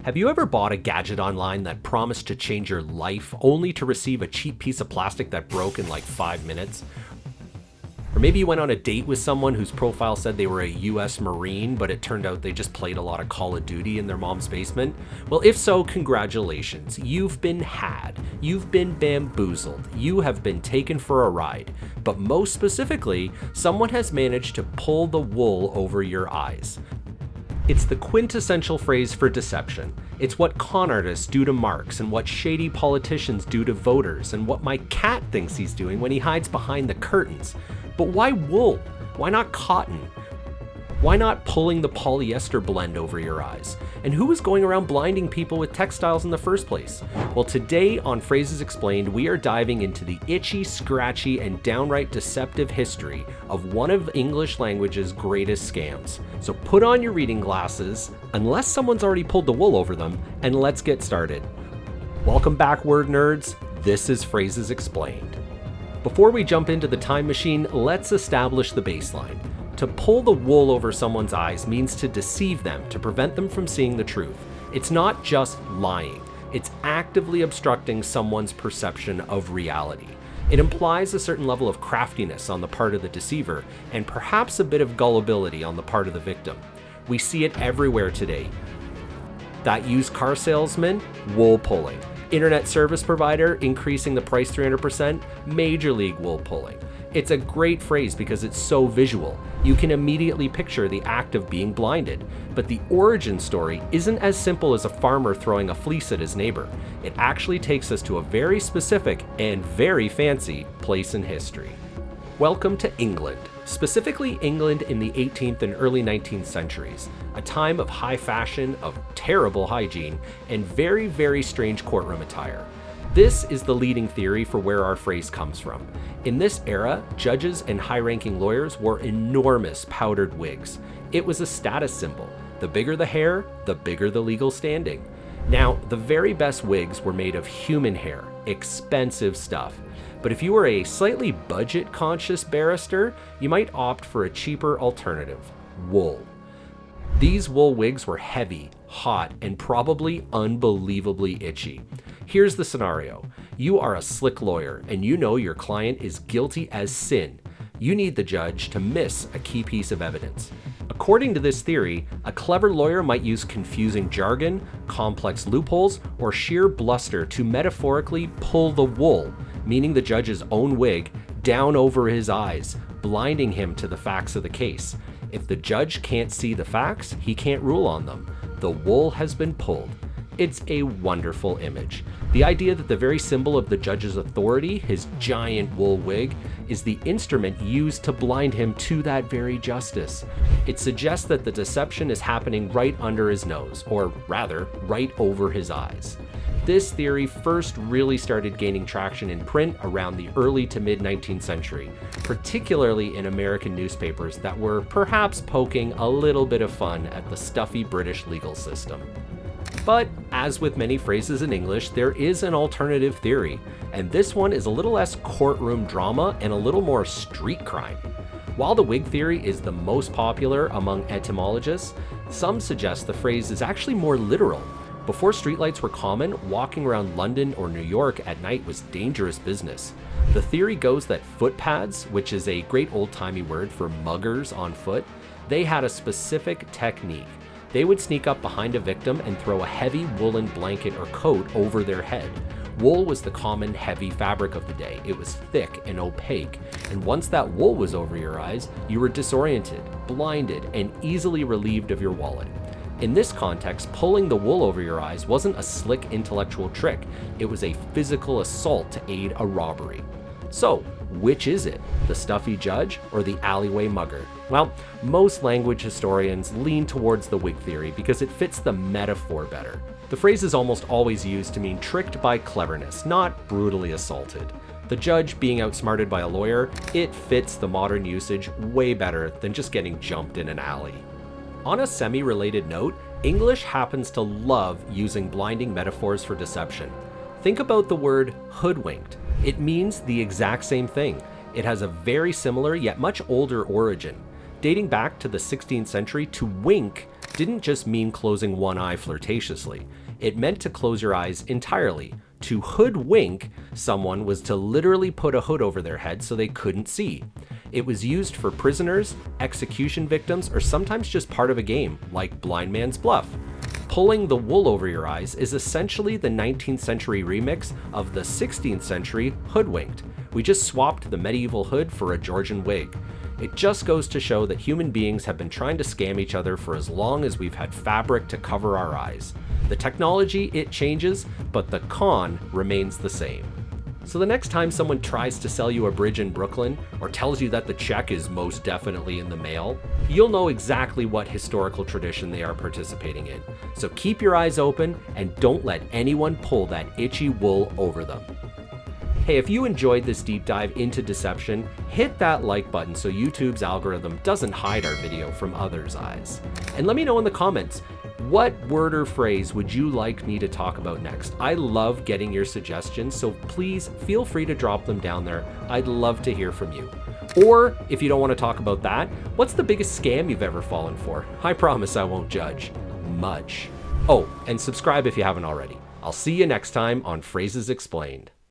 Have you ever bought a gadget online that promised to change your life only to receive a cheap piece of plastic that broke in like 5 minutes? Or maybe you went on a date with someone whose profile said they were a US Marine, but it turned out they just played a lot of Call of Duty in their mom's basement? Well, if so, congratulations. You've been had. You've been bamboozled. You have been taken for a ride. But most specifically, someone has managed to pull the wool over your eyes. It's the quintessential phrase for deception. It's what con artists do to marks, and what shady politicians do to voters, and what my cat thinks he's doing when he hides behind the curtains. But why wool? Why not cotton? Why not pulling the polyester blend over your eyes? And who was going around blinding people with textiles in the first place? Well, today on Phrases Explained, we are diving into the itchy, scratchy, and downright deceptive history of one of English language's greatest scams. So put on your reading glasses, unless someone's already pulled the wool over them, and let's get started. Welcome back, word nerds. This is Phrases Explained. Before we jump into the time machine, let's establish the baseline. To pull the wool over someone's eyes means to deceive them, to prevent them from seeing the truth. It's not just lying. It's actively obstructing someone's perception of reality. It implies a certain level of craftiness on the part of the deceiver, and perhaps a bit of gullibility on the part of the victim. We see it everywhere today. That used car salesman, wool pulling. Internet service provider, increasing the price 300%, major league wool pulling. It's a great phrase because it's so visual. You can immediately picture the act of being blinded. But the origin story isn't as simple as a farmer throwing a fleece at his neighbor. It actually takes us to a very specific and very fancy place in history. Welcome to England, specifically England in the 18th and early 19th centuries, a time of high fashion, of terrible hygiene, and very, very strange courtroom attire. This is the leading theory for where our phrase comes from. In this era, judges and high-ranking lawyers wore enormous powdered wigs. It was a status symbol. The bigger the hair, the bigger the legal standing. Now, the very best wigs were made of human hair, expensive stuff. But if you were a slightly budget-conscious barrister, you might opt for a cheaper alternative: wool. These wool wigs were heavy, hot, and probably unbelievably itchy. Here's the scenario. You are a slick lawyer, and you know your client is guilty as sin. You need the judge to miss a key piece of evidence. According to this theory, a clever lawyer might use confusing jargon, complex loopholes, or sheer bluster to metaphorically pull the wool, meaning the judge's own wig, down over his eyes, blinding him to the facts of the case. If the judge can't see the facts, he can't rule on them. The wool has been pulled. It's a wonderful image. The idea that the very symbol of the judge's authority, his giant wool wig, is the instrument used to blind him to that very justice. It suggests that the deception is happening right under his nose, or rather, right over his eyes. This theory first really started gaining traction in print around the early to mid-19th century, particularly in American newspapers that were perhaps poking a little bit of fun at the stuffy British legal system. But as with many phrases in English, there is an alternative theory, and this one is a little less courtroom drama and a little more street crime. While the wig theory is the most popular among etymologists, some suggest the phrase is actually more literal. Before streetlights were common, walking around London or New York at night was dangerous business. The theory goes that footpads, which is a great old-timey word for muggers on foot, they had a specific technique. They would sneak up behind a victim and throw a heavy woolen blanket or coat over their head. Wool was the common heavy fabric of the day. It was thick and opaque, and once that wool was over your eyes, you were disoriented, blinded, and easily relieved of your wallet. In this context, pulling the wool over your eyes wasn't a slick intellectual trick. It was a physical assault to aid a robbery. So, which is it? The stuffy judge or the alleyway mugger? Well, most language historians lean towards the wig theory because it fits the metaphor better. The phrase is almost always used to mean tricked by cleverness, not brutally assaulted. The judge being outsmarted by a lawyer, it fits the modern usage way better than just getting jumped in an alley. On a semi-related note, English happens to love using blinding metaphors for deception. Think about the word hoodwinked. It means the exact same thing. It has a very similar yet much older origin. Dating back to the 16th century, to wink didn't just mean closing one eye flirtatiously. It meant to close your eyes entirely. To hoodwink someone was to literally put a hood over their head so they couldn't see. It was used for prisoners, execution victims, or sometimes just part of a game, like blind man's bluff. Pulling the wool over your eyes is essentially the 19th century remix of the 16th century Hoodwinked. We just swapped the medieval hood for a Georgian wig. It just goes to show that human beings have been trying to scam each other for as long as we've had fabric to cover our eyes. The technology, it changes, but the con remains the same. So the next time someone tries to sell you a bridge in Brooklyn or tells you that the check is most definitely in the mail, you'll know exactly what historical tradition they are participating in. So keep your eyes open and don't let anyone pull that itchy wool over them. Hey, if you enjoyed this deep dive into deception, hit that like button so YouTube's algorithm doesn't hide our video from others' eyes. And let me know in the comments, what word or phrase would you like me to talk about next? I love getting your suggestions, so please feel free to drop them down there. I'd love to hear from you. Or if you don't want to talk about that, what's the biggest scam you've ever fallen for? I promise I won't judge much. Oh, and subscribe if you haven't already. I'll see you next time on Phrases Explained.